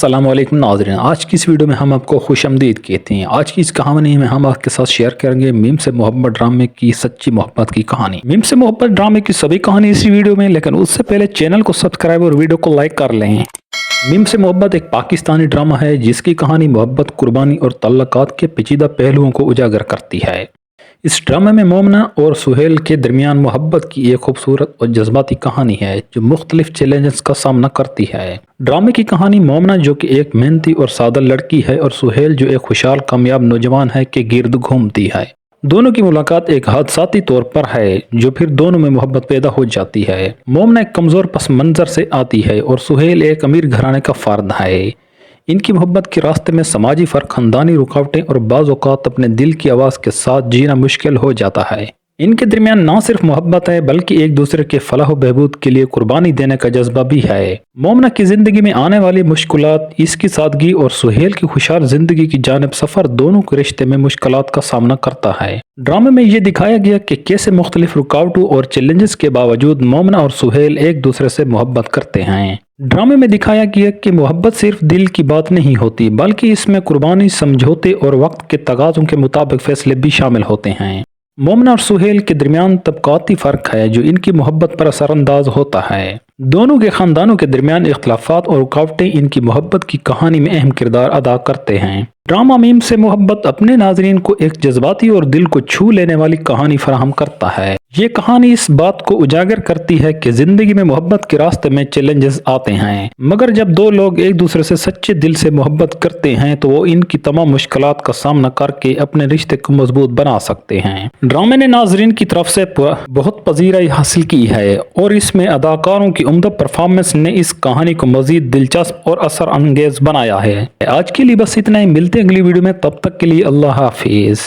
السلام علیکم ناظرین، آج کی اس ویڈیو میں ہم آپ کو خوش آمدید کہتے ہیں۔ آج کی اس کہانی میں ہم آپ کے ساتھ شیئر کریں گے میم سے محبت ڈرامے کی سچی محبت کی کہانی۔ میم سے محبت ڈرامے کی سبھی کہانی اسی ویڈیو میں، لیکن اس سے پہلے چینل کو سبسکرائب اور ویڈیو کو لائک کر لیں۔ میم سے محبت ایک پاکستانی ڈرامہ ہے جس کی کہانی محبت، قربانی اور تعلقات کے پیچیدہ پہلوؤں کو اجاگر کرتی ہے۔ اس ڈرامے میں مومنہ اور سہیل کے درمیان محبت کی ایک خوبصورت اور جذباتی کہانی ہے جو مختلف چیلنجز کا سامنا کرتی ہے۔ ڈرامے کی کہانی مومنہ جو کہ ایک محنتی اور سادہ لڑکی ہے اور سہیل جو ایک خوشحال کامیاب نوجوان ہے کے گرد گھومتی ہے۔ دونوں کی ملاقات ایک حادثاتی طور پر ہے جو پھر دونوں میں محبت پیدا ہو جاتی ہے۔ مومنہ ایک کمزور پس منظر سے آتی ہے اور سہیل ایک امیر گھرانے کا فرد ہے۔ ان کی محبت کے راستے میں سماجی فرق، خاندانی رکاوٹیں اور بعض اوقات اپنے دل کی آواز کے ساتھ جینا مشکل ہو جاتا ہے۔ ان کے درمیان نہ صرف محبت ہے بلکہ ایک دوسرے کے فلاح و بہبود کے لیے قربانی دینے کا جذبہ بھی ہے۔ مومنہ کی زندگی میں آنے والی مشکلات، اس کی سادگی اور سہیل کی خوشحال زندگی کی جانب سفر دونوں کے رشتے میں مشکلات کا سامنا کرتا ہے۔ ڈرامے میں یہ دکھایا گیا کہ کیسے مختلف رکاوٹوں اور چیلنجز کے باوجود مومنہ اور سہیل ایک دوسرے سے محبت کرتے ہیں۔ ڈرامے میں دکھایا گیا کہ محبت صرف دل کی بات نہیں ہوتی بلکہ اس میں قربانی، سمجھوتے اور وقت کے تقاضوں کے مطابق فیصلے بھی شامل ہوتے ہیں۔ مومنہ اور سہیل کے درمیان طبقاتی فرق ہے جو ان کی محبت پر اثر انداز ہوتا ہے۔ دونوں کے خاندانوں کے درمیان اختلافات اور رکاوٹیں ان کی محبت کی کہانی میں اہم کردار ادا کرتے ہیں۔ ڈرامہ میم سے محبت اپنے ناظرین کو ایک جذباتی اور دل کو چھو لینے والی کہانی فراہم کرتا ہے۔ یہ کہانی اس بات کو اجاگر کرتی ہے کہ زندگی میں محبت کے راستے میں چیلنجز آتے ہیں، مگر جب دو لوگ ایک دوسرے سے سچے دل سے محبت کرتے ہیں تو وہ ان کی تمام مشکلات کا سامنا کر کے اپنے رشتے کو مضبوط بنا سکتے ہیں۔ ڈرامے نے ناظرین کی طرف سے بہت پذیرائی حاصل کی ہے اور اس میں اداکاروں کی عمدہ پرفارمنس نے اس کہانی کو مزید دلچسپ اور اثر انگیز بنایا ہے۔ آج کے لیے بس اتنا ہی، ملتے ہیں اگلی ویڈیو میں، تب تک کے لیے اللہ حافظ۔